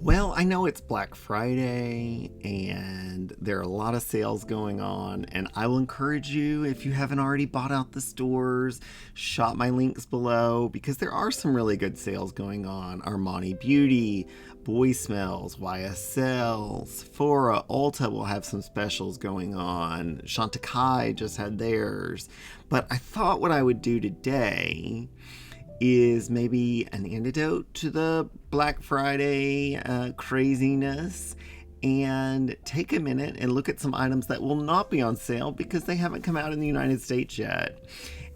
Well, I know it's Black Friday and there are a lot of sales going on, and I will encourage you, if you haven't already bought out the stores, shop my links below because there are some really good sales going on. Armani Beauty, Boy Smells, YSL, Sephora, Ulta will have some specials going on. Chantecaille just had theirs. But I thought what I would do today is maybe an antidote to the Black Friday craziness and take a minute and look at some items that will not be on sale because they haven't come out in the United States yet.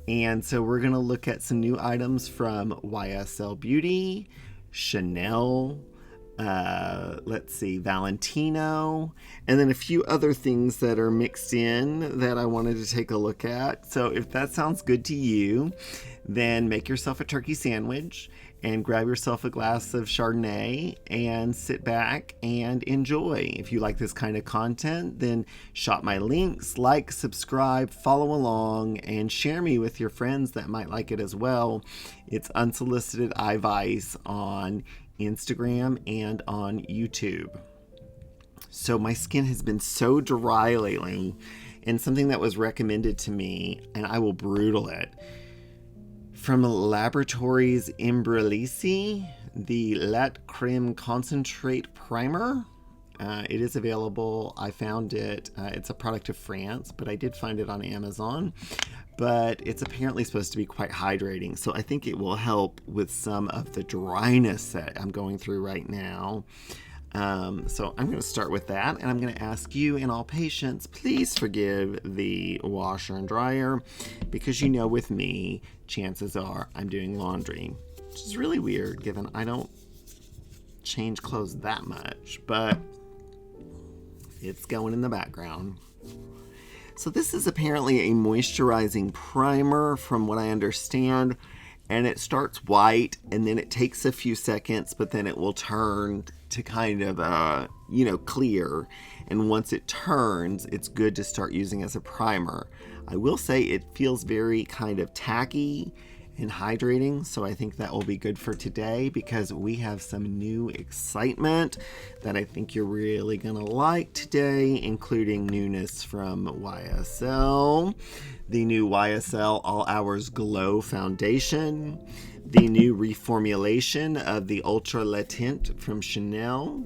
And so we're going to look at some new items from YSL Beauty, Chanel, let's see, Valentino, and then a few other things that are mixed in that I wanted to take a look at. So if that sounds good to you, then make yourself a turkey sandwich and grab yourself a glass of Chardonnay and sit back and enjoy. If you like this kind of content, then shop my links, like, subscribe, follow along, and share me with your friends that might like it as well. It's Unsolicited Eyevice on Instagram and on YouTube. So my skin has been so dry lately, and something that was recommended to me, and I will brutal it, from Laboratories Imbrelisi, the Lat Creme Concentrate Primer. It is available. I found it. It's a product of France, but I did find it on Amazon. But it's apparently supposed to be quite hydrating, so I think it will help with some of the dryness that I'm going through right now. So I'm going to start with that, and I'm going to ask you in all patience, please forgive the washer and dryer, because you know with me, chances are I'm doing laundry, which is really weird given I don't change clothes that much, but it's going in the background. So this is apparently a moisturizing primer from what I understand, and it starts white and then it takes a few seconds, but then it will turn to kind of clear, and once it turns, it's good to start using as a primer. I will say it feels very kind of tacky and hydrating, so I think that will be good for today because we have some new excitement that I think you're really gonna like today, including newness from YSL, the new YSL All Hours Glow Foundation, the new reformulation of the Ultrawear Teint from Chanel,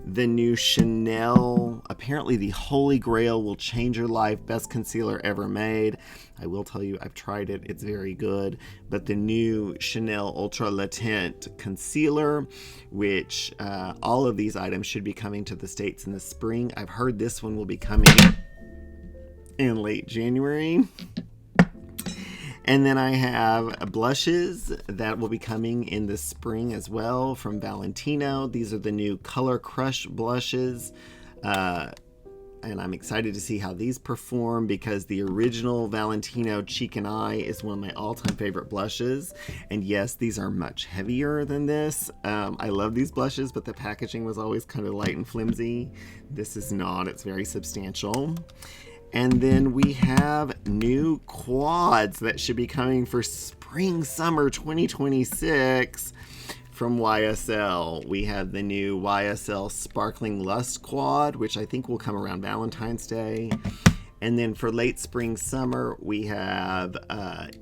the new Chanel, apparently the Holy Grail will change your life, best concealer ever made. I will tell you, I've tried it, it's very good. But the new Chanel Ultrawear Teint concealer, which all of these items should be coming to the States in the spring. I've heard this one will be coming in late January. And then I have blushes that will be coming in the spring as well from Valentino. These are the new ColorCrush blushes. And I'm excited to see how these perform because the original Valentino Cheek and Eye is one of my all-time favorite blushes. And yes, these are much heavier than this. I love these blushes, but the packaging was always kind of light and flimsy. This is not. It's very substantial. And then we have new quads that should be coming for spring, summer 2026 from YSL. We have the new YSL Sparkling Lust Quad, which I think will come around Valentine's Day. And then for late spring, summer, we have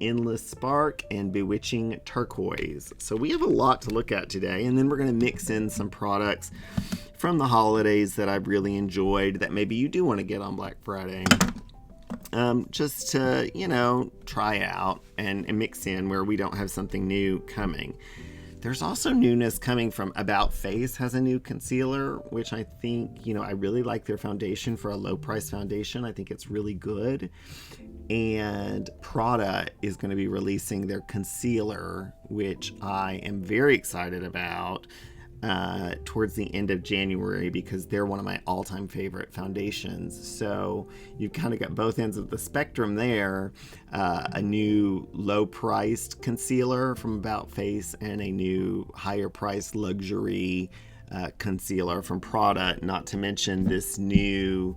Endless Spark and Bewtitching Turquoise. So we have a lot to look at today. And then we're going to mix in some products from the holidays that I've really enjoyed that maybe you do want to get on Black Friday. Just to, try out and mix in where we don't have something new coming. There's also newness coming from About Face has a new concealer, which I think, I really like their foundation for a low price foundation. I think it's really good. And Prada is going to be releasing their concealer, which I am very excited about, towards the end of January because they're one of my all-time favorite foundations. So you've kind of got both ends of the spectrum there, a new low-priced concealer from About Face and a new higher-priced luxury concealer from Prada, not to mention this new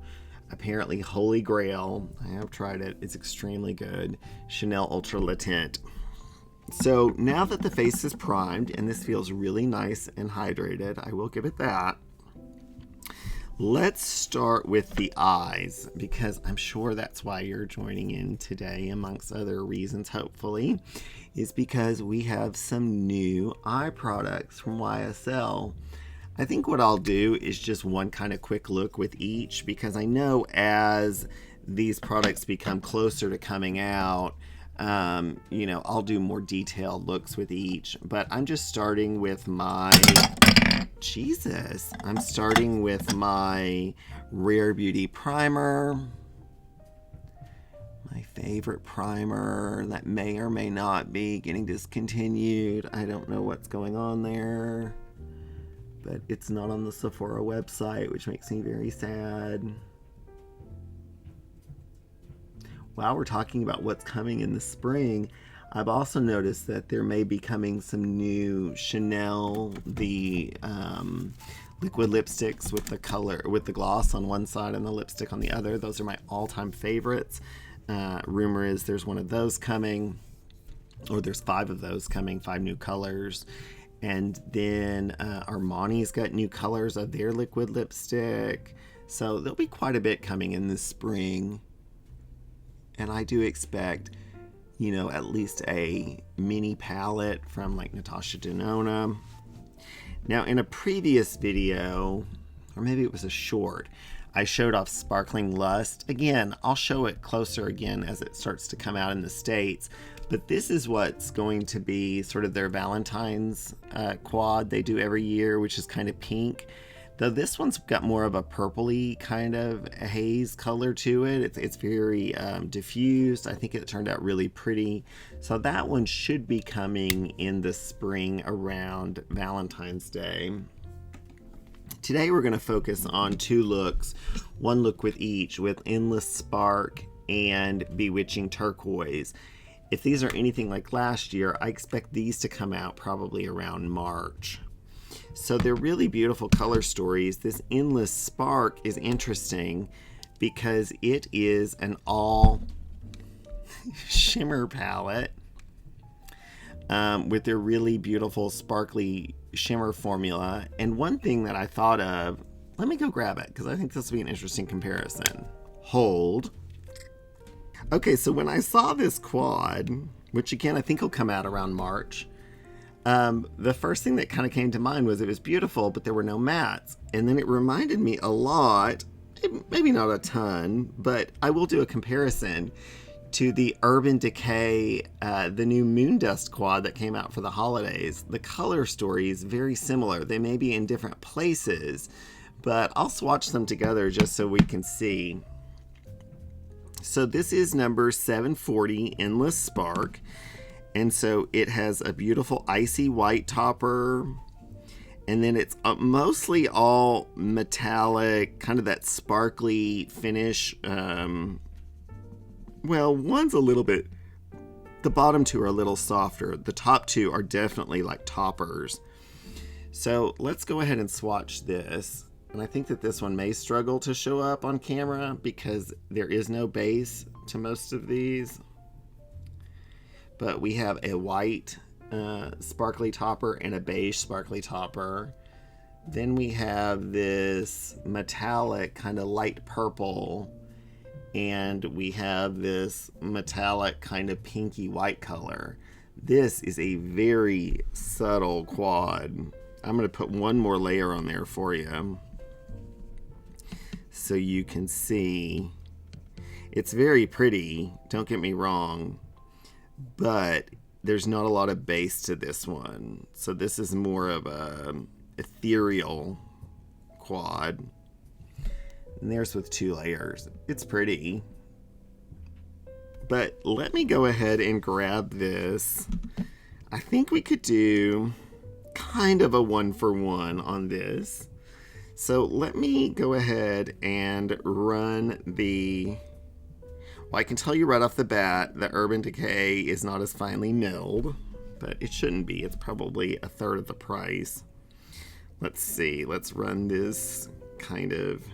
apparently Holy Grail. I have tried it. It's extremely good. Chanel Ultra Latent. So now that the face is primed, and this feels really nice and hydrated, I will give it that. Let's start with the eyes, because I'm sure that's why you're joining in today, amongst other reasons, hopefully, is because we have some new eye products from YSL. I think what I'll do is just one kind of quick look with each, because I know as these products become closer to coming out, you know, I'll do more detailed looks with each. But I'm just starting with my, I'm starting with my Rare Beauty primer. My favorite primer that may or may not be getting discontinued. I don't know what's going on there, but it's not on the Sephora website, which makes me very sad. While we're talking about what's coming in the spring, I've also noticed that there may be coming some new Chanel, the liquid lipsticks with the color, with the gloss on one side and the lipstick on the other. Those are my all-time favorites. Rumor is there's one of those coming, or there's 5 of those coming, 5 new colors. And then Armani's got new colors of their liquid lipstick. So there'll be quite a bit coming in this spring. And I do expect, you know, at least a mini palette from like Natasha Denona. Now in a previous video, or maybe it was a short, I showed off Sparkling Lust. Again, I'll show it closer again as it starts to come out in the States. But this is what's going to be sort of their Valentine's quad they do every year, which is kind of pink. Though this one's got more of a purpley kind of haze color to it. It's very diffused. I think it turned out really pretty. So that one should be coming in the spring around Valentine's Day. Today we're going to focus on 2 looks. One look with each, with Endless Spark and Bewitching Turquoise. If these are anything like last year, I expect these to come out probably around March. So they're really beautiful color stories. This Endless Spark is interesting because it is an all shimmer palette with their really beautiful sparkly shimmer formula. And one thing that I thought of, let me go grab it because I think this will be an interesting comparison. Hold. Okay, so when I saw this quad, which again I think will come out around March, the first thing that kind of came to mind was it was beautiful, but there were no mattes. And then it reminded me a lot, maybe not a ton, but I will do a comparison to the Urban Decay, the new Moon Dust quad that came out for the holidays. The color story is very similar. They may be in different places, but I'll swatch them together just so we can see. So this is number 740, Endless Spark. And so it has a beautiful icy white topper, and then it's mostly all metallic, kind of that sparkly finish. Well, one's a little bit, the bottom 2 are a little softer. The top 2 are definitely like toppers. So let's go ahead and swatch this. And I think that this one may struggle to show up on camera because there is no base to most of these. But we have a white sparkly topper and a beige sparkly topper. Then we have this metallic kind of light purple, and we have this metallic kind of pinky white color. This is a very subtle quad. I'm going to put one more layer on there for you so you can see. It's very pretty, don't get me wrong, but there's not a lot of base to this one. So this is more of a ethereal quad. And there's with 2 layers. It's pretty. But let me go ahead and grab this. I think we could do kind of a 1-for-1 on this. So let me go ahead and run the... Well, I can tell you right off the bat that Urban Decay is not as finely milled, but it shouldn't be. It's probably a third of the price. Let's see. Let's run this kind of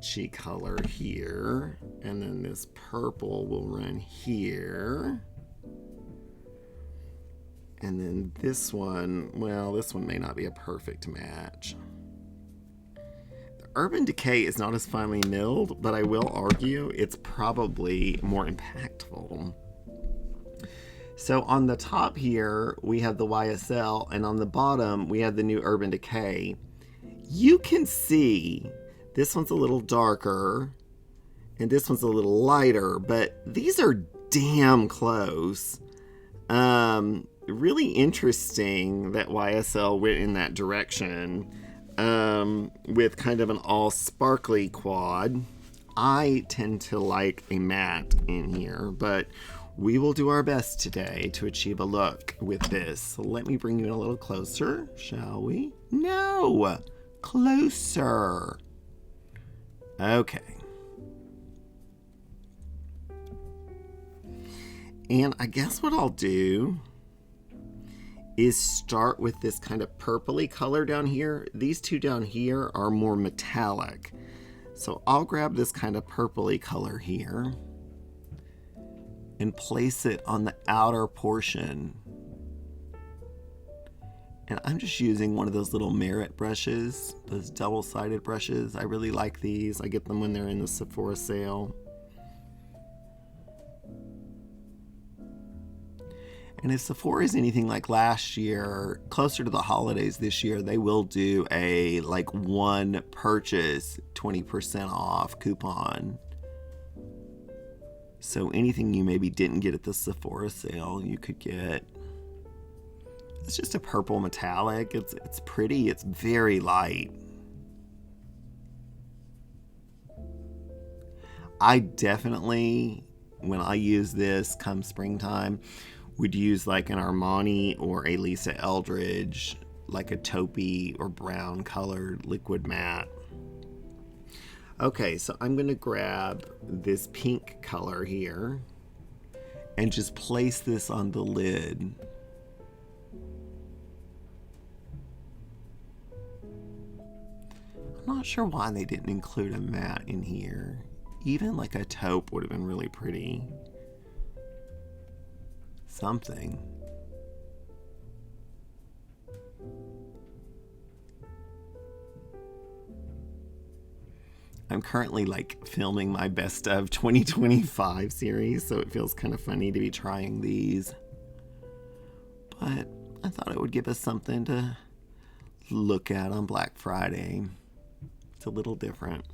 peachy color here, and then this purple will run here. And then this one, well, this one may not be a perfect match. The Urban Decay is not as finely milled, but I will argue it's probably more impactful. So on the top here, we have the YSL, and on the bottom, we have the new Urban Decay. You can see this one's a little darker, and this one's a little lighter, but these are damn close. Really interesting that YSL went in that direction with kind of an all sparkly quad. I tend to like a matte in here, but we will do our best today to achieve a look with this. So let me bring you in a little closer, shall we? No! Closer! Okay. And I guess what I'll do is start with this kind of purpley color down here. These two down here are more metallic. So I'll grab this kind of purpley color here and place it on the outer portion. And I'm just using one of those little Merit brushes, those double-sided brushes. I really like these. I get them when they're in the Sephora sale. And if Sephora is anything like last year, closer to the holidays this year, they will do a like one purchase 20% off coupon. So anything you maybe didn't get at the Sephora sale, you could get. It's just a purple metallic. It's pretty. It's very light. I definitely, when I use this come springtime, would use like an Armani or a Lisa Eldridge, like a taupey or brown colored liquid matte. Okay, so I'm gonna grab this pink color here and just place this on the lid. I'm not sure why they didn't include a matte in here. Even like a taupe would have been really pretty. Something. I'm currently like filming my best of 2025 series, so it feels kind of funny to be trying these. But I thought it would give us something to look at on Black Friday. It's a little different.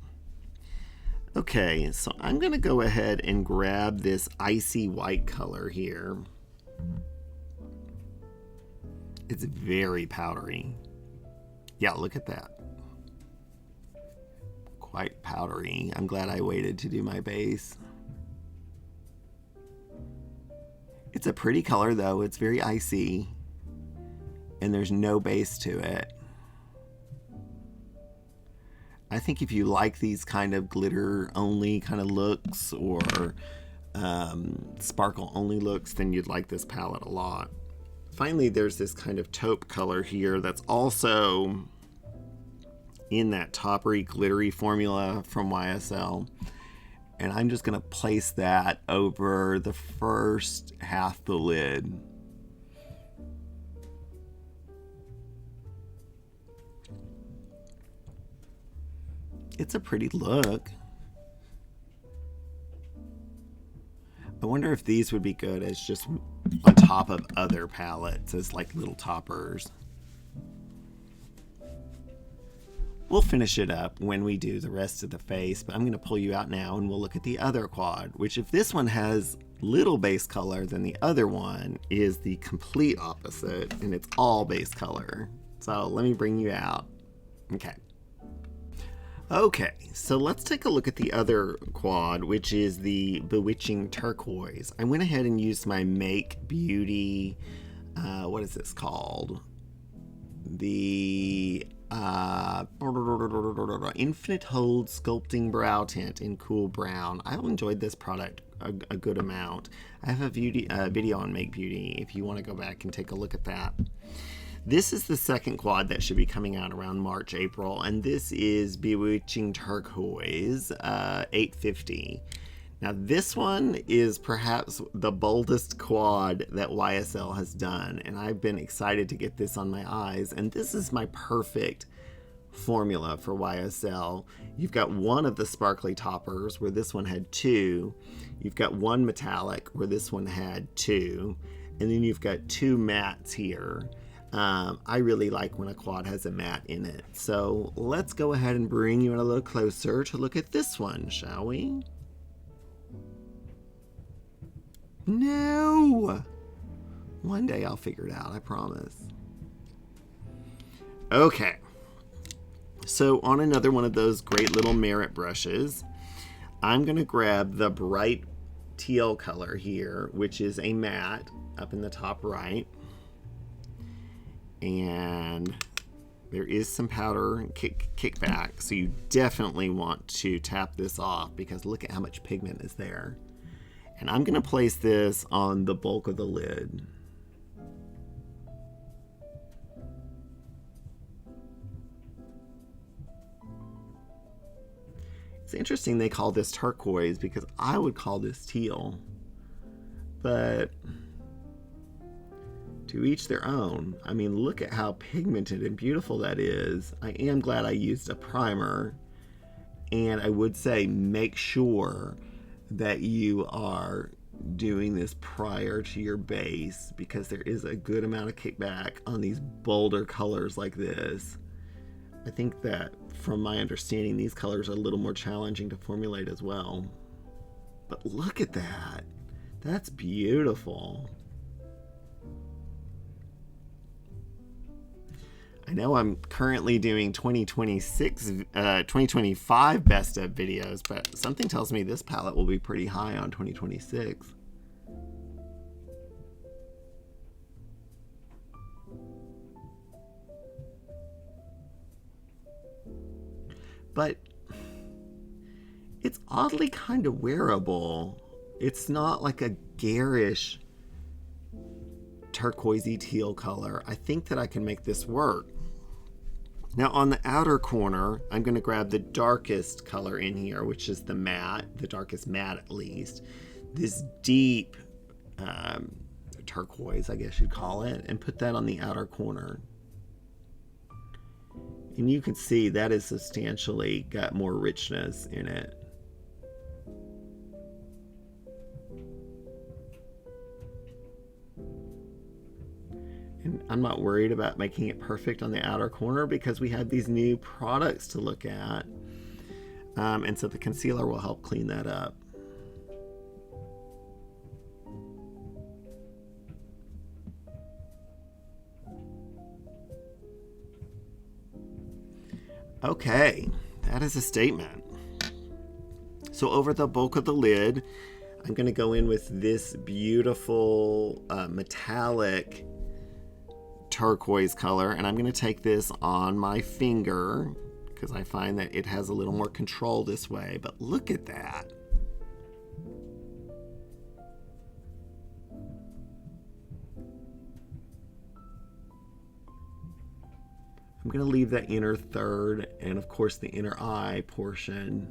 Okay, so I'm gonna go ahead and grab this icy white color here. It's very powdery. Yeah, look at that. Quite powdery. I'm glad I waited to do my base. It's a pretty color though. It's very icy. And there's no base to it. I think if you like these kind of glitter only kind of looks or sparkle only looks, then you'd like this palette a lot. Finally, there's this kind of taupe color here that's also in that toppery glittery formula from YSL. And I'm just gonna place that over the first half the lid. It's a pretty look. I wonder if these would be good as just on top of other palettes as like little toppers. We'll finish it up when we do the rest of the face, but I'm going to pull you out now and we'll look at the other quad, which if this one has little base color, then the other one is the complete opposite and it's all base color. So let me bring you out. Okay, so let's take a look at the other quad, which is the Bewtitching Turquoise. I went ahead and used my Make Beauty, what is this called? The Infinite Hold Sculpting Brow Tint in Cool Brown. I've enjoyed this product a good amount. I have a video on Make Beauty if you want to go back and take a look at that. This is the second quad that should be coming out around March, April, and this is Bewtitching Turquoise 850. Now this one is perhaps the boldest quad that YSL has done, and I've been excited to get this on my eyes, and this is my perfect formula for YSL. You've got one of the sparkly toppers where this one had two, you've got one metallic where this one had two, and then you've got two mattes here. I really like when a quad has a matte in it. So let's go ahead and bring you in a little closer to look at this one, shall we? No! One day I'll figure it out, I promise. Okay. So on another one of those great little merit brushes, I'm going to grab the bright teal color here, which is a matte up in the top right. And there is some powder kickback, so you definitely want to tap this off because look at how much pigment is there. And I'm going to place this on the bulk of the lid. It's interesting they call this turquoise because I would call this teal. But to each their own. I mean, look at how pigmented and beautiful that is. I am glad I used a primer. And I would say make sure that you are doing this prior to your base because there is a good amount of kickback on these bolder colors like this. I think that from my understanding these colors are a little more challenging to formulate as well. But look at that. That's beautiful. I know I'm currently doing 2025 best of videos, but something tells me this palette will be pretty high on 2026. But it's oddly kind of wearable. It's not like a garish turquoisey teal color. I think that I can make this work. Now on the outer corner, I'm going to grab the darkest color in here, which is the matte, the darkest matte at least. This deep turquoise, I guess you'd call it, and put that on the outer corner. And you can see that is substantially got more richness in it. And I'm not worried about making it perfect on the outer corner because we have these new products to look at. And so the concealer will help clean that up. Okay, that is a statement. So over the bulk of the lid, I'm going to go in with this beautiful metallic turquoise color, and I'm going to take this on my finger because I find that it has a little more control this way. But look at that. I'm going to leave that inner third and of course the inner eye portion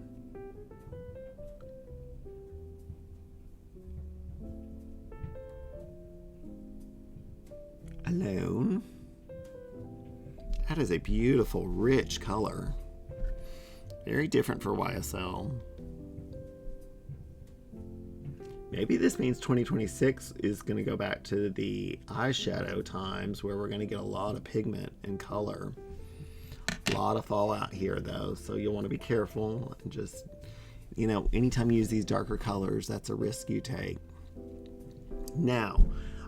alone. That is a beautiful, rich color. Very different for YSL. Maybe this means 2026 is going to go back to the eyeshadow times where we're going to get a lot of pigment and color. A lot of fallout here though, so you'll want to be careful and just, you know, anytime you use these darker colors, that's a risk you take. Now,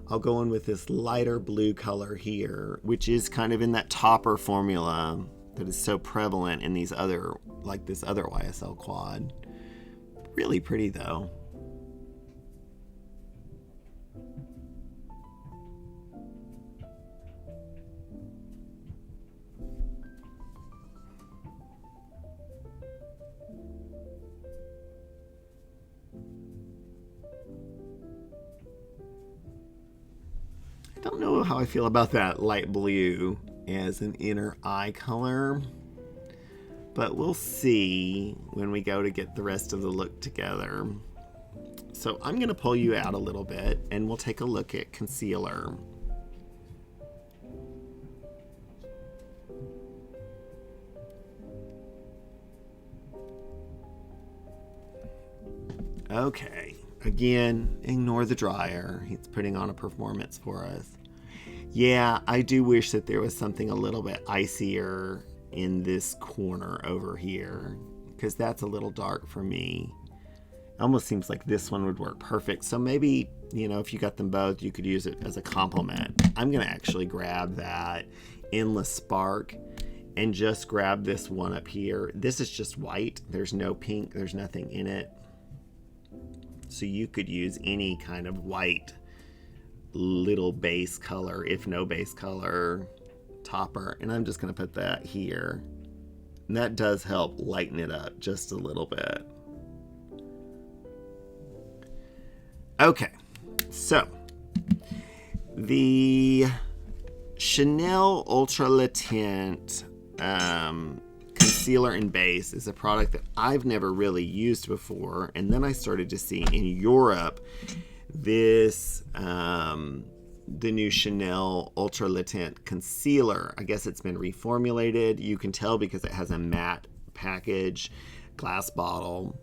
I'll go in with this lighter blue color here, which is kind of in that topper formula that is so prevalent in these other, like this other YSL quad. Really pretty though. I don't know how I feel about that light blue as an inner eye color, but we'll see when we go to get the rest of the look together. So I'm going to pull you out a little bit and we'll take a look at concealer. Okay, again, ignore the dryer. It's putting on a performance for us. Yeah, I do wish that there was something a little bit icier in this corner over here, because that's a little dark for me. It almost seems like this one would work perfect. So maybe, you know, if you got them both, you could use it as a complement. I'm going to actually grab that Endless Spark and just grab this one up here. This is just white. There's no pink. There's nothing in it. So you could use any kind of white little base color, if no base color, topper. And I'm just going to put that here. And that does help lighten it up just a little bit. Okay, so the Chanel Ultra Le Tint concealer and base is a product that I've never really used before, and then I started to see in Europe this the new Chanel Ultra Le Tint concealer. I guess it's been reformulated. You can tell because it has a matte package, glass bottle.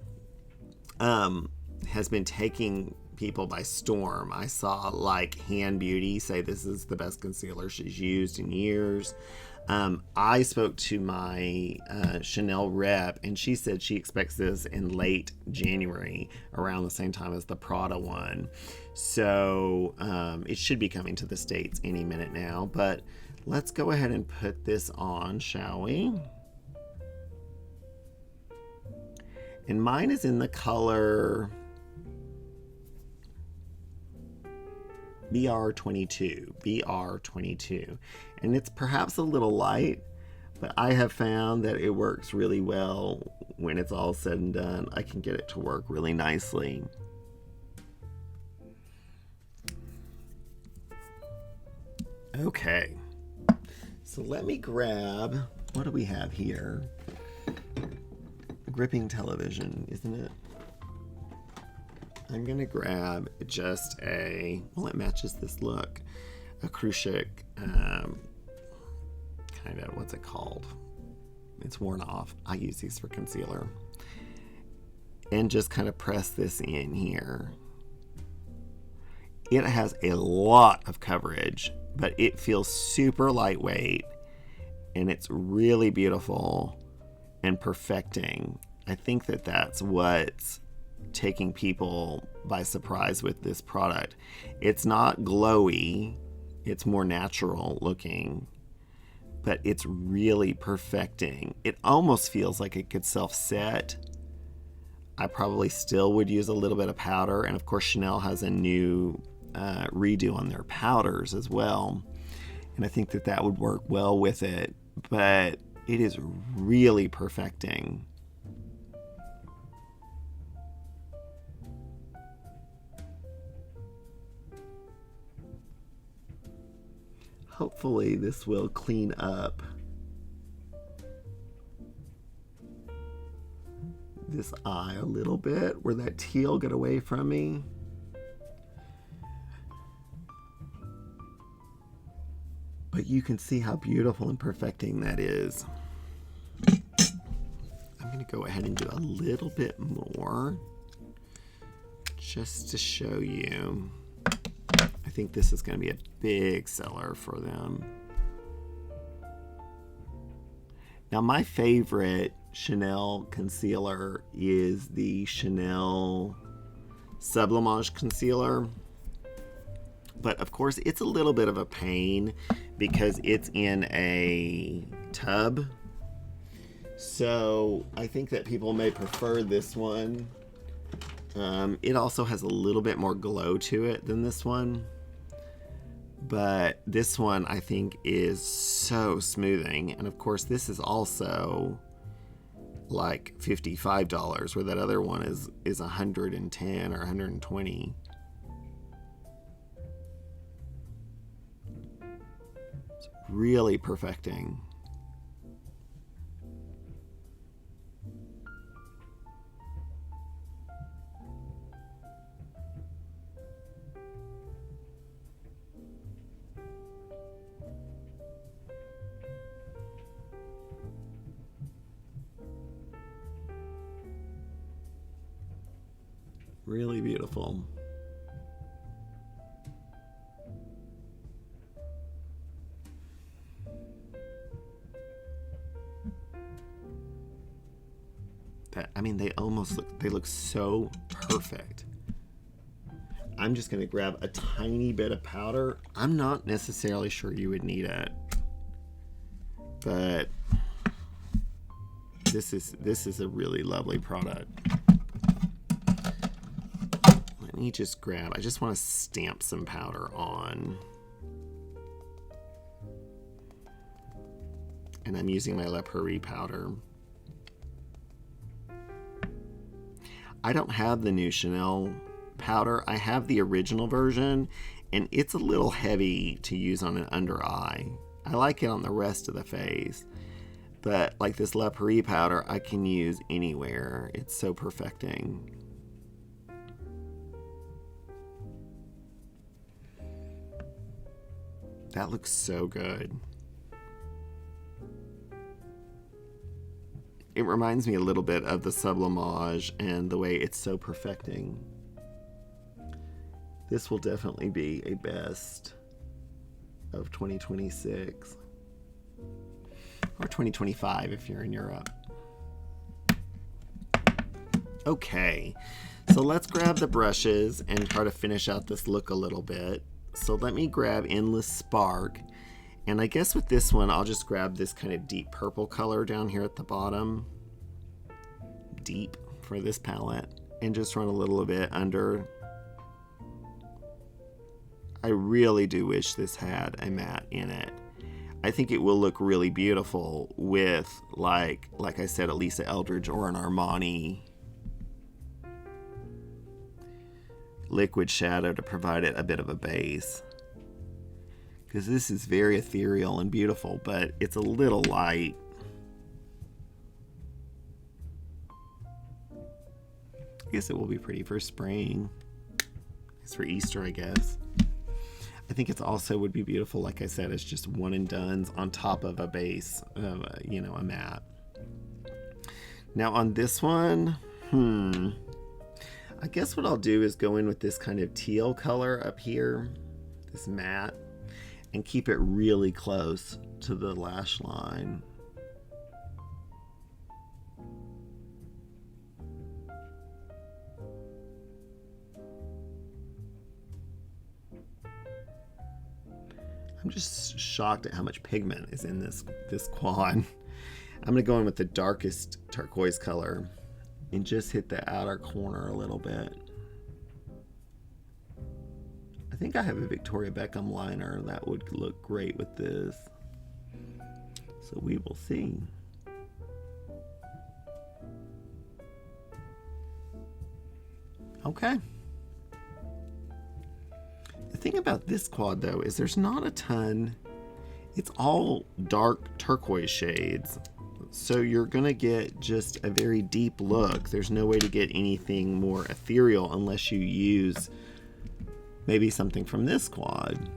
Has been taking people by storm. I saw like Han Beauty say this is the best concealer she's used in years. I spoke to my Chanel rep, and she said she expects this in late January, around the same time as the Prada one. So it should be coming to the States any minute now. But let's go ahead and put this on, shall we? And mine is in the color BR22, and it's perhaps a little light, but I have found that it works really well when it's all said and done. I can get it to work really nicely. Okay, so let me grab, what do we have here? Gripping television, isn't it? I'm gonna grab just a, well, it matches this look, a Couture, kind of, what's it called? It's worn off. I use these for concealer. And just kind of press this in here. It has a lot of coverage, but it feels super lightweight, and it's really beautiful and perfecting. I think that that's what's taking people by surprise with this product. It's not glowy, it's more natural looking, but it's really perfecting. It almost feels like it could self-set. I probably still would use a little bit of powder, and of course Chanel has a new redo on their powders as well, and I think that that would work well with it, but it is really perfecting. Hopefully this will clean up this eye a little bit where that teal got away from me. But you can see how beautiful and perfecting that is. I'm going to go ahead and do a little bit more just to show you. I think this is going to be a big seller for them. Now, my favorite Chanel concealer is the Chanel Sublimage Concealer. But of course, it's a little bit of a pain because it's in a tub. So I think that people may prefer this one. It also has a little bit more glow to it than this one. But this one I think is so smoothing. And of course, this is also like $55, where that other one is $110 or $120. Really perfecting. Really beautiful. I mean, they almost look so perfect. I'm just going to grab a tiny bit of powder. I'm not necessarily sure you would need it, but this is a really lovely product. Let me just grab, I just want to stamp some powder on. And I'm using my reprieve powder. I don't have the new Chanel powder. I have the original version, and it's a little heavy to use on an under eye. I like it on the rest of the face, but like this reprieve powder, I can use anywhere. It's so perfecting. That looks so good. It reminds me a little bit of the Sublimage and the way it's so perfecting. This will definitely be a best of 2026. Or 2025 if you're in Europe. Okay, so let's grab the brushes and try to finish out this look a little bit. So let me grab Endless Spark. And I guess with this one, I'll just grab this kind of deep purple color down here at the bottom. Deep for this palette. And just run a little bit under. I really do wish this had a matte in it. I think it will look really beautiful with, like I said, a Lisa Eldridge or an Armani liquid shadow to provide it a bit of a base. Because this is very ethereal and beautiful, but it's a little light. I guess it will be pretty for spring. It's for Easter, I guess. I think it's also would be beautiful, like I said, as just one and dones on top of a base, you know, a matte. Now on this one, I guess what I'll do is go in with this kind of teal color up here, this matte, and keep it really close to the lash line. I'm just shocked at how much pigment is in this quad. I'm gonna go in with the darkest turquoise color and just hit the outer corner a little bit. I think I have a Victoria Beckham liner that would look great with this. So we will see. Okay. The thing about this quad though is there's not a ton. It's all dark turquoise shades. So you're gonna get just a very deep look. There's no way to get anything more ethereal unless you use maybe something from this quad.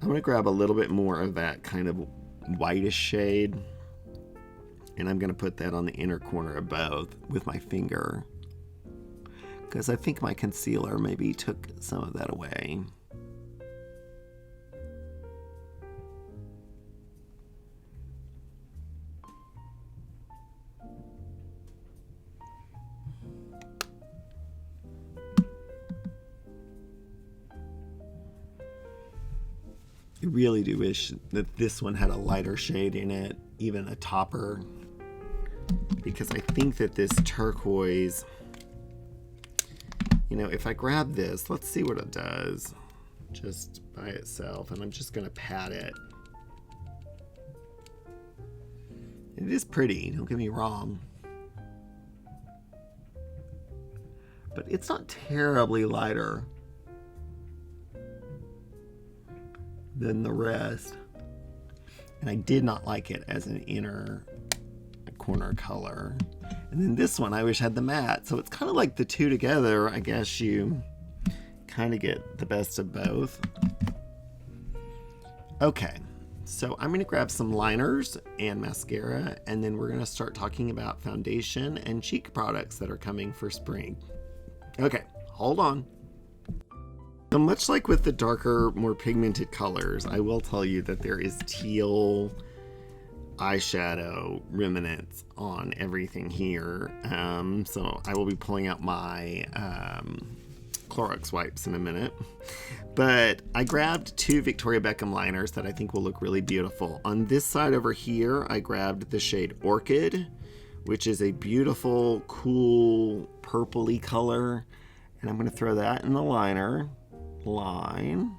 I'm gonna grab a little bit more of that kind of whitish shade, and I'm gonna put that on the inner corner of both with my finger, because I think my concealer maybe took some of that away. I really do wish that this one had a lighter shade in it, even a topper, because I think that this turquoise, you know, if I grab this, let's see what it does just by itself, and I'm just going to pat it. It is pretty, don't get me wrong, but it's not terribly lighter than the rest. And I did not like it as an inner corner color. And then this one I wish had the matte. So it's kind of like the two together. I guess you kind of get the best of both. Okay, so I'm going to grab some liners and mascara, and then we're going to start talking about foundation and cheek products that are coming for spring. Okay, hold on. So much like with the darker, more pigmented colors, I will tell you that there is teal eyeshadow remnants on everything here. So I will be pulling out my Clorox wipes in a minute. But I grabbed two Victoria Beckham liners that I think will look really beautiful. On this side over here, I grabbed the shade Orchid, which is a beautiful, cool, purpley color. And I'm going to throw that in the liner line.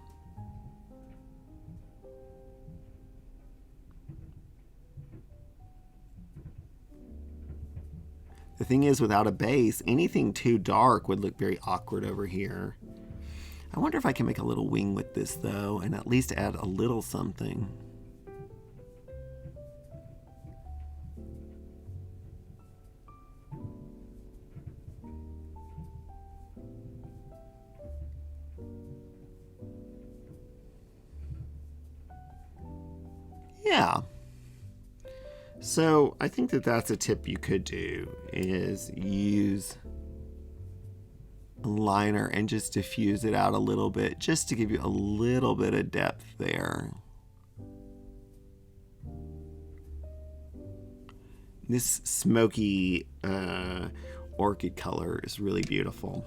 The thing is, without a base, anything too dark would look very awkward over here. I wonder if I can make a little wing with this though, and at least add a little something. Yeah. So I think that that's a tip you could do, is use a liner and just diffuse it out a little bit, just to give you a little bit of depth there. This smoky orchid color is really beautiful.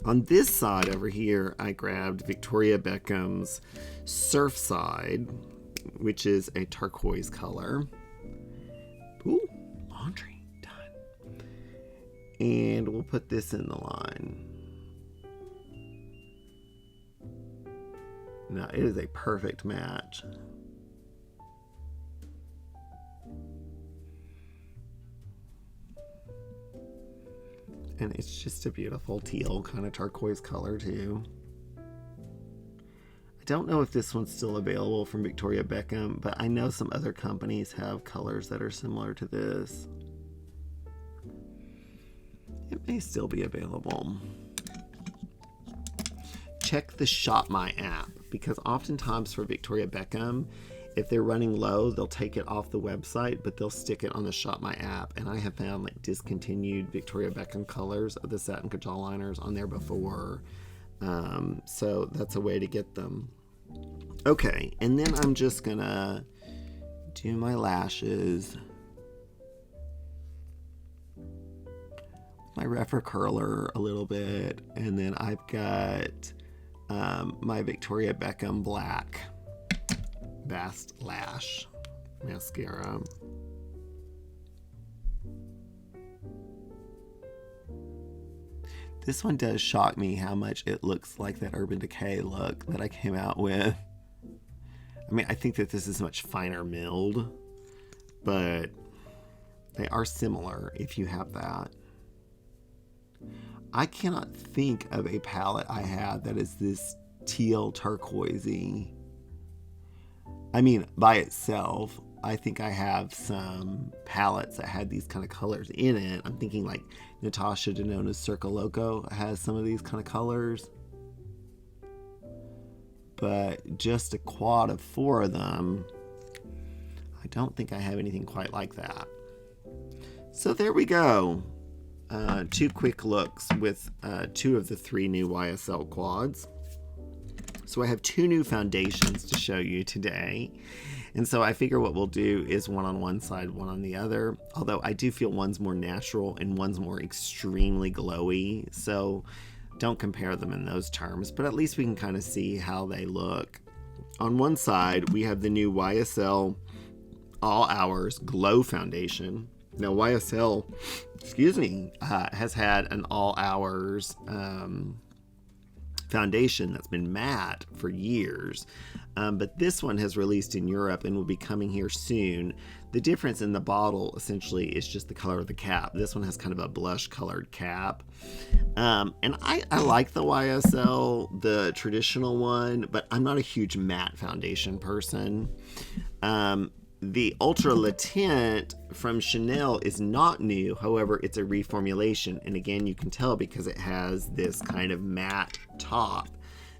On this side over here, I grabbed Victoria Beckham's Surfside, which is a turquoise color. Ooh, laundry done. And we'll put this in the line. Now it is a perfect match. And it's just a beautiful teal kind of turquoise color too. I don't know if this one's still available from Victoria Beckham, but I know some other companies have colors that are similar to this. It may still be available. Check the Shop My app, because oftentimes for Victoria Beckham, if they're running low, they'll take it off the website, but they'll stick it on the Shop My app. And I have found like discontinued Victoria Beckham colors of the satin Couture liners on there before. So that's a way to get them. Okay, and then I'm just gonna do my lashes. My Rephr curler a little bit, and then I've got my Victoria Beckham black Bast Lash mascara. This one does shock me how much it looks like that Urban Decay look that I came out with. I mean, I think that this is much finer milled, but they are similar if you have that. I cannot think of a palette I have that is this teal turquoisey. I mean, by itself, I think I have some palettes that had these kind of colors in it. I'm thinking like Natasha Denona's Circo Loco has some of these kind of colors. But just a quad of 4 of them, I don't think I have anything quite like that. So there we go. 2 quick looks with 2 of the 3 new YSL Quads. So I have 2 new foundations to show you today. And so I figure what we'll do is one on one side, one on the other. Although I do feel one's more natural and one's more extremely glowy. So don't compare them in those terms, but at least we can kind of see how they look. On one side, we have the new YSL All Hours Glow Foundation. Now YSL, has had an All Hours foundation that's been matte for years, but this one has released in Europe and will be coming here soon. The difference in the bottle essentially is just the color of the cap. This one has kind of a blush colored cap, and I like the YSL, the traditional one, but I'm not a huge matte foundation person. The Ultra Le Tint from Chanel is not new. However, it's a reformulation. And again, you can tell because it has this kind of matte top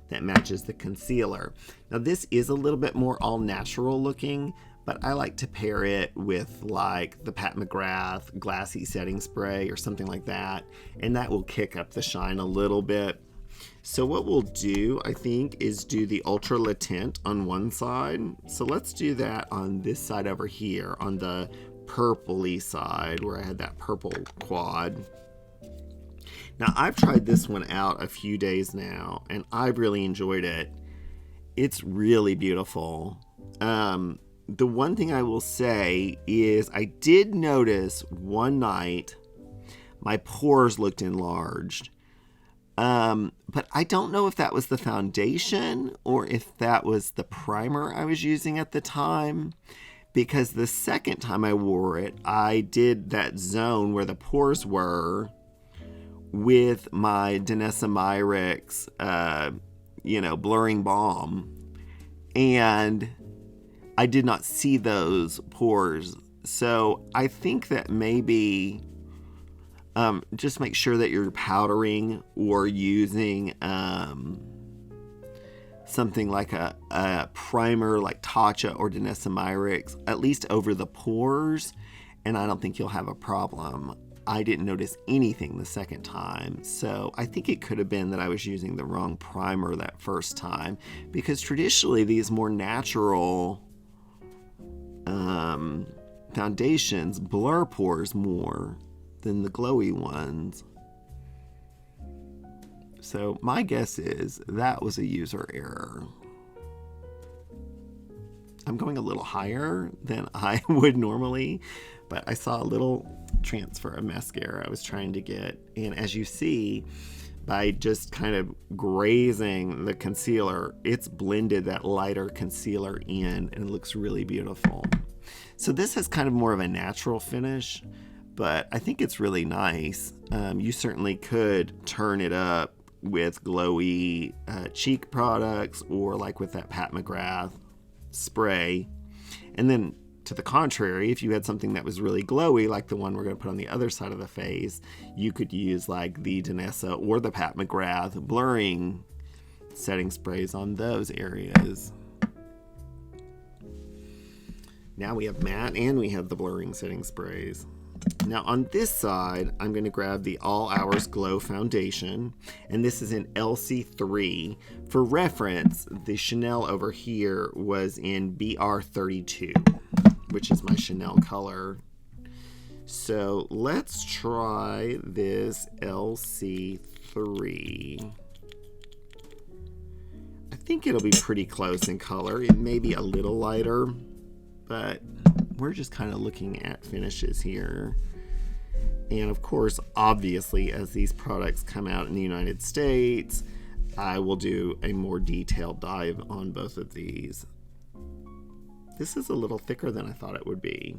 that matches the concealer. Now, this is a little bit more all natural looking, but I like to pair it with like the Pat McGrath Glassy Setting Spray or something like that. And that will kick up the shine a little bit. So what we'll do, I think, is do the Ultra Le Tint on one side. So let's do that on this side over here, on the purpley side where I had that purple quad. Now, I've tried this one out a few days now, and I've really enjoyed it. It's really beautiful. The one thing I will say is I did notice one night my pores looked enlarged. But I don't know if that was the foundation or if that was the primer I was using at the time, because the second time I wore it, I did that zone where the pores were with my Danessa Myricks, blurring balm, and I did not see those pores. So I think that maybe just make sure that you're powdering or using something like a primer like Tatcha or Danessa Myricks, at least over the pores, and I don't think you'll have a problem. I didn't notice anything the second time, so I think it could have been that I was using the wrong primer that first time, because traditionally these more natural foundations blur pores more than the glowy ones. So my guess is that was a user error. I'm going a little higher than I would normally, but I saw a little transfer of mascara I was trying to get. And as you see, by just kind of grazing the concealer, it's blended that lighter concealer in, and it looks really beautiful. So this has kind of more of a natural finish, but I think it's really nice. You certainly could turn it up with glowy cheek products, or like with that Pat McGrath spray. And then to the contrary, if you had something that was really glowy, like the one we're going to put on the other side of the face, you could use like the Danessa or the Pat McGrath blurring setting sprays on those areas. Now we have matte and we have the blurring setting sprays. Now on this side, I'm going to grab the All Hours Glow Foundation, and this is in LC3. For reference, the Chanel over here was in BR32, which is my Chanel color. So let's try this LC3. I think it'll be pretty close in color. It may be a little lighter, but we're just kind of looking at finishes here. And of course, obviously, as these products come out in the United States, I will do a more detailed dive on both of these. This is a little thicker than I thought it would be.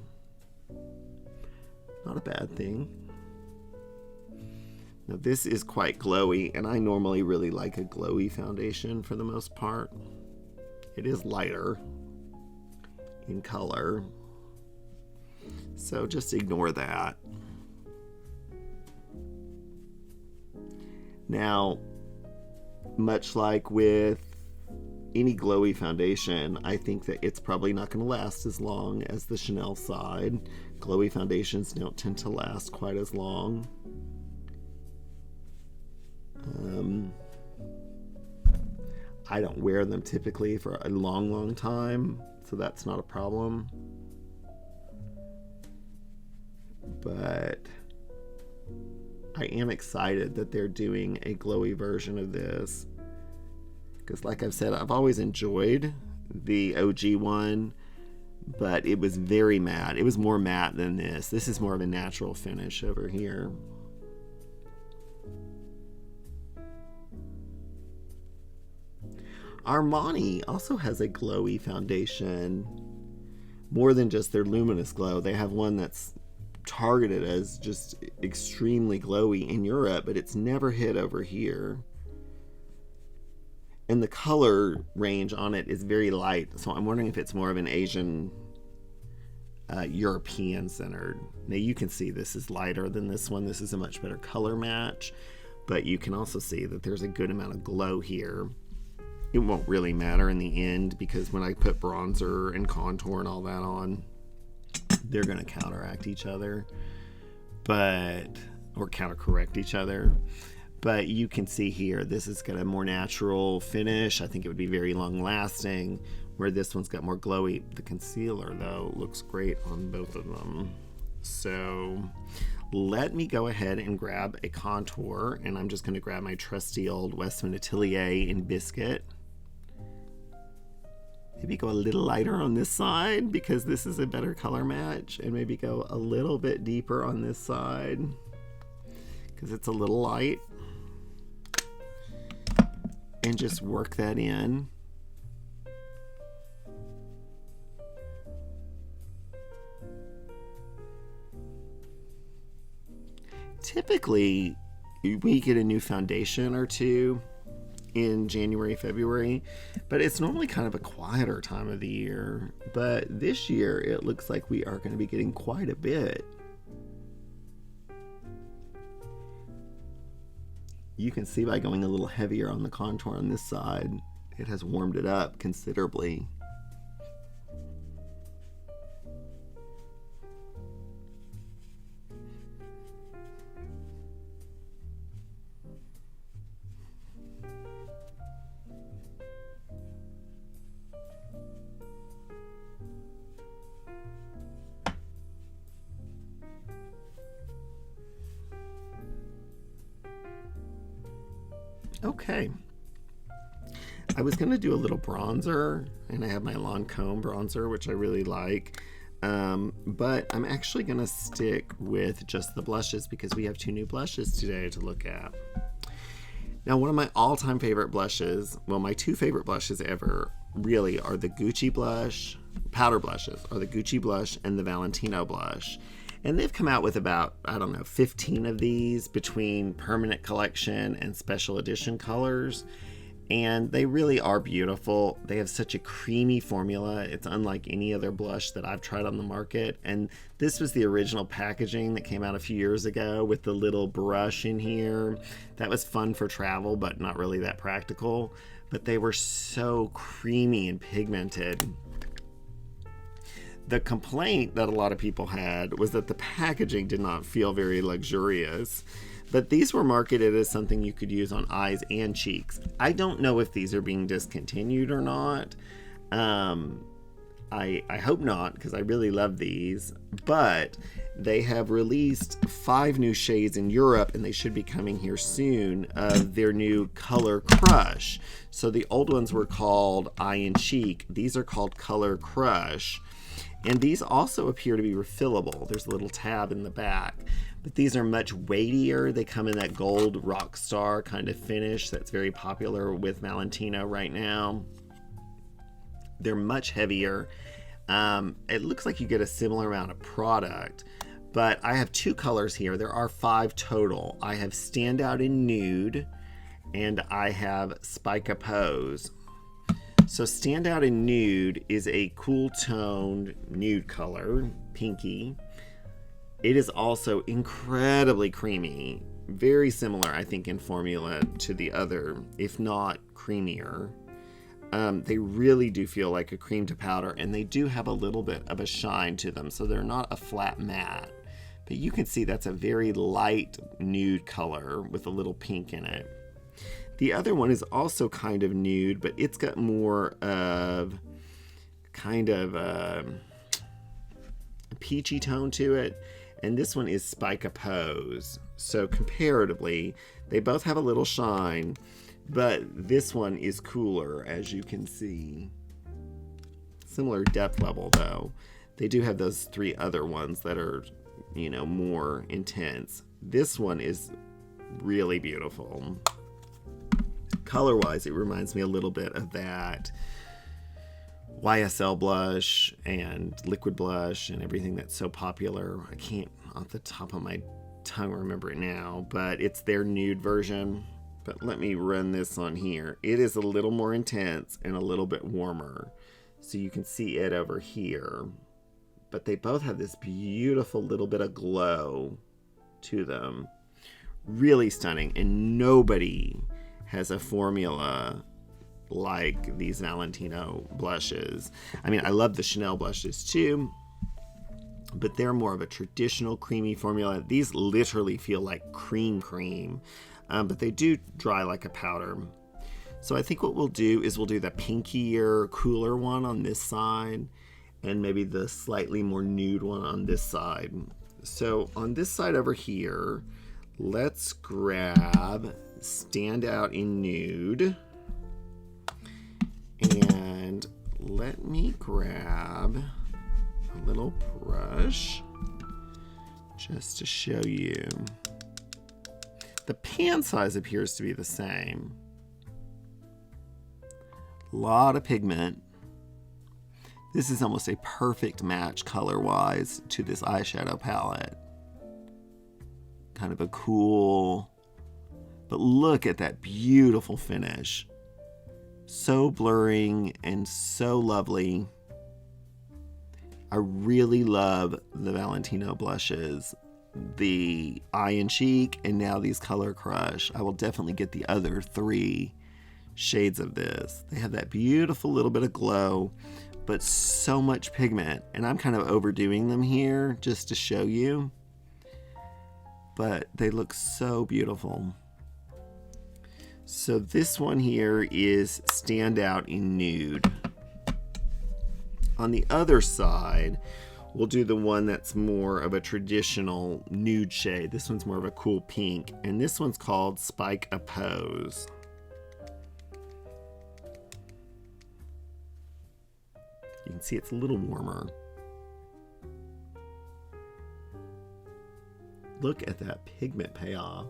Not a bad thing. Now this is quite glowy, and I normally really like a glowy foundation for the most part. It is lighter in color, so just ignore that. Now, much like with any glowy foundation, I think that it's probably not going to last as long as the Chanel side. Glowy foundations don't tend to last quite as long. I don't wear them typically for a long time, so that's not a problem. But I am excited that they're doing a glowy version of this, because like I've said, I've always enjoyed the OG one, but it was very matte. It was more matte than this. This is more of a natural finish over here. Armani also has a glowy foundation, more than just their luminous glow. They have one that's targeted as just extremely glowy in Europe, but it's never hit over here. And the color range on it is very light, so I'm wondering if it's more of an Asian, European centered. Now you can see this is lighter than this one. This is a much better color match, but you can also see that there's a good amount of glow here. It won't really matter in the end because when I put bronzer and contour and all that on, they're going to counteract each other, or counter correct each other. But you can see here, this has got a more natural finish. I think it would be very long lasting, where this one's got more glowy. The concealer though looks great on both of them. So let me go ahead and grab a contour, and I'm just going to grab my trusty old Westman Atelier in Biscuit. Maybe go a little lighter on this side because this is a better color match, and maybe go a little bit deeper on this side because it's a little light, and just work that in. Typically, we get a new foundation or two in January, February, but it's normally kind of a quieter time of the year. But this year, it looks like we are going to be getting quite a bit. You can see by going a little heavier on the contour on this side, it has warmed it up considerably. Okay, I was going to do a little bronzer, and I have my Lancome bronzer, which I really like, but I'm actually going to stick with just the blushes because we have two new blushes today to look at. Now, one of my all-time favorite blushes, well, my two favorite blushes ever really are the Gucci blush, powder blushes, are the Gucci blush and the Valentino blush. And they've come out with about, I don't know, 15 of these between permanent collection and special edition colors. And they really are beautiful. They have such a creamy formula. It's unlike any other blush that I've tried on the market. And this was the original packaging that came out a few years ago with the little brush in here. That was fun for travel, but not really that practical. But they were so creamy and pigmented. The complaint that a lot of people had was that the packaging did not feel very luxurious, but these were marketed as something you could use on eyes and cheeks. I don't know if these are being discontinued or not. I hope not, because I really love these, but they have released 5 new shades in Europe, and they should be coming here soon, of their new ColorCrush. So the old ones were called Eye and Cheek. These are called ColorCrush. And these also appear to be refillable. There's a little tab in the back. But these are much weightier. They come in that gold rock star kind of finish that's very popular with Valentino right now. They're much heavier. It looks like you get a similar amount of product. But I have 2 colors here. There are 5 total. I have Standout in Nude, and I have Spike a Pose. So Standout in Nude is a cool toned nude color, pinky. It is also incredibly creamy, very similar, I think, in formula to the other, if not creamier. They really do feel like a cream to powder, and they do have a little bit of a shine to them, so they're not a flat matte. But you can see that's a very light nude color with a little pink in it. The other one is also kind of nude, but it's got more of kind of a peachy tone to it. And this one is Spike a Pose. So comparatively, they both have a little shine, but this one is cooler, as you can see. Similar depth level, though. They do have those 3 other ones that are, you know, more intense. This one is really beautiful. Color-wise, it reminds me a little bit of that YSL blush and liquid blush and everything that's so popular. I can't off the top of my tongue remember it now, but it's their nude version. But let me run this on here. It is a little more intense and a little bit warmer. So you can see it over here. But they both have this beautiful little bit of glow to them. Really stunning. And nobody has a formula like these Valentino blushes. I mean, I love the Chanel blushes too, but they're more of a traditional creamy formula. These literally feel like cream, but they do dry like a powder. So I think what we'll do is we'll do the pinkier, cooler one on this side, and maybe the slightly more nude one on this side. So on this side over here, let's grab Stand Out in Nude. And let me grab a little brush just to show you. The pan size appears to be the same. A lot of pigment. This is almost a perfect match color-wise to this eyeshadow palette. Kind of a cool, but look at that beautiful finish. So blurring and so lovely. I really love the Valentino blushes, the Eye and Cheek, and now these ColorCrush. I will definitely get the other 3 shades of this. They have that beautiful little bit of glow, but so much pigment. And I'm kind of overdoing them here just to show you. But they look so beautiful. So this one here is Stand Out in Nude. On the other side, we'll do the one that's more of a traditional nude shade. This one's more of a cool pink, and this one's called Spike a Pose. You can see it's a little warmer. Look at that pigment payoff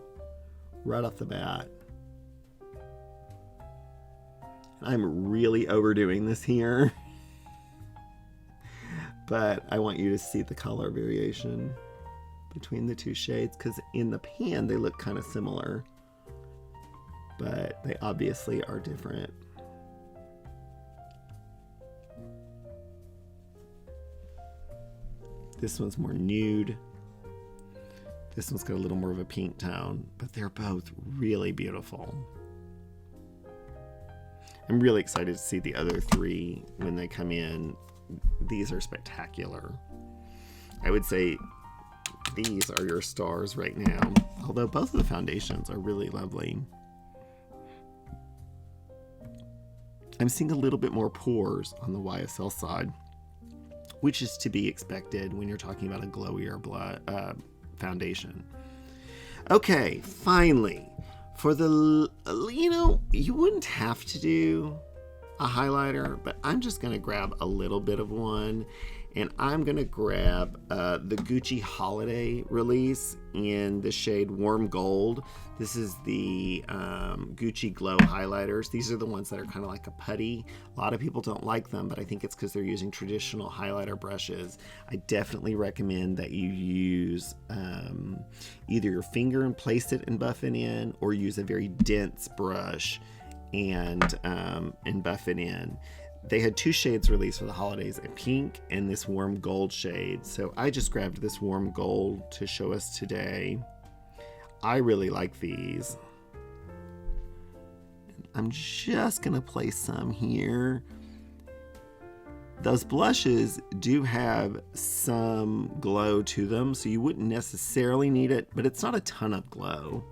right off the bat. I'm really overdoing this here, but I want you to see the color variation between the 2 shades, because in the pan they look kind of similar, but they obviously are different. This one's more nude. This one's got a little more of a pink tone, but they're both really beautiful. I'm really excited to see the other 3 when they come in. These are spectacular. I would say these are your stars right now, although both of the foundations are really lovely. I'm seeing a little bit more pores on the YSL side, which is to be expected when you're talking about a glowier foundation. Okay, finally. For the, you wouldn't have to do a highlighter, but I'm just going to grab a little bit of one, and I'm going to grab the Gucci Holiday release in the shade Warm Gold. This is the Gucci Glow highlighters. These are the ones that are kind of like a putty. A lot of people don't like them, but I think it's because they're using traditional highlighter brushes. I definitely recommend that you use either your finger and place it and buff it in, or use a very dense brush and buff it in. They had 2 shades released for the holidays, a pink and this warm gold shade. So I just grabbed this warm gold to show us today. I really like these. I'm just gonna place some here. Those blushes do have some glow to them, so you wouldn't necessarily need it, but it's not a ton of glow.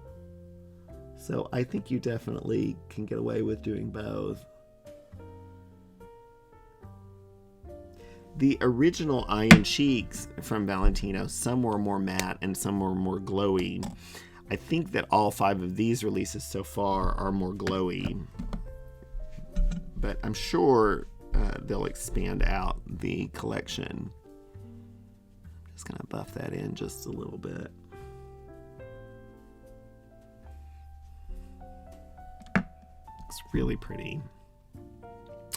So I think you definitely can get away with doing both. The original Eye and Cheeks from Valentino, some were more matte and some were more glowy. I think that all 5 of these releases so far are more glowy, but I'm sure they'll expand out the collection. I'm just gonna buff that in just a little bit. It's really pretty.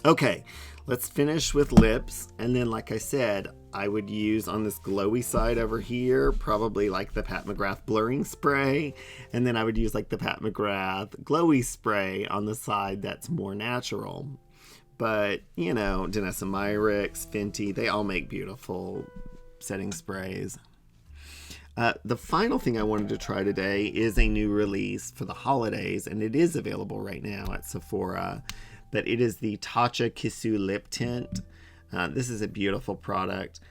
Okay, let's finish with lips. And then, like I said, I would use on this glowy side over here, probably like the Pat McGrath blurring spray. And then I would use like the Pat McGrath glowy spray on the side that's more natural. But, you know, Danessa Myricks, Fenty, they all make beautiful setting sprays. The final thing I wanted to try today is a new release for the holidays, and it is available right now at Sephora. But it is the Tatcha Kissu Lip Tint. This is a beautiful product.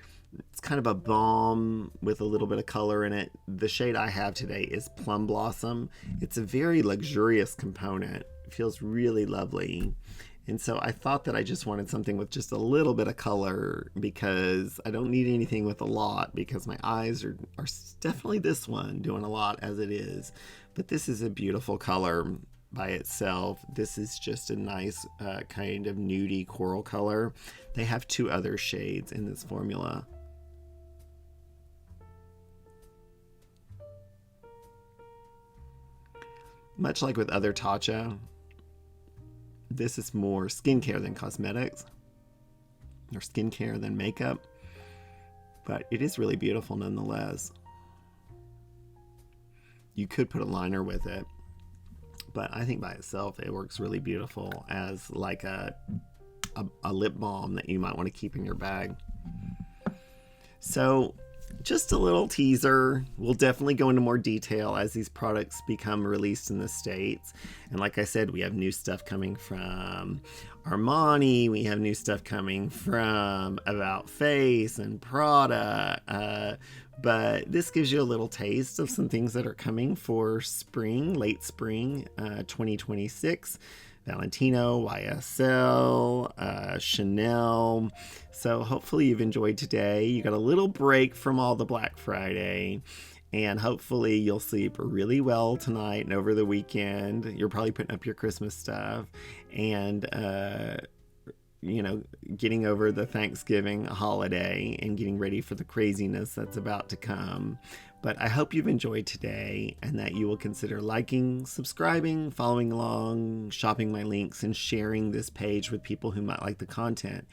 It's kind of a balm with a little bit of color in it. The shade I have today is Plum Blossom. It's a very luxurious component. It feels really lovely. And so I thought that I just wanted something with just a little bit of color because I don't need anything with a lot because my eyes are definitely this one doing a lot as it is. But this is a beautiful color by itself. This is just a nice kind of nudie coral color. They have 2 other shades in this formula. Much like with other Tatcha, this is more skincare than cosmetics, or skincare than makeup, but it is really beautiful nonetheless. You could put a liner with it, but I think by itself it works really beautiful as like a lip balm that you might want to keep in your bag. So just a little teaser. We'll definitely go into more detail as these products become released in the States. And like I said, we have new stuff coming from Armani. We have new stuff coming from About Face and Prada. But this gives you a little taste of some things that are coming for spring, late spring 2026. Valentino, YSL, Chanel. So hopefully you've enjoyed today. You got a little break from all the Black Friday, and hopefully you'll sleep really well tonight and over the weekend. You're probably putting up your Christmas stuff and, you know, getting over the Thanksgiving holiday and getting ready for the craziness that's about to come. But I hope you've enjoyed today and that you will consider liking, subscribing, following along, shopping my links, and sharing this page with people who might like the content.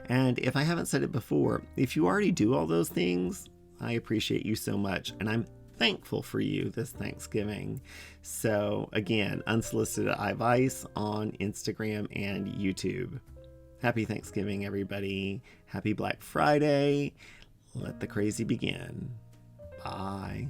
And if I haven't said it before, if you already do all those things, I appreciate you so much. And I'm thankful for you this Thanksgiving. So again, Unsolicited Advice on Instagram and YouTube. Happy Thanksgiving, everybody. Happy Black Friday. Let the crazy begin. Bye.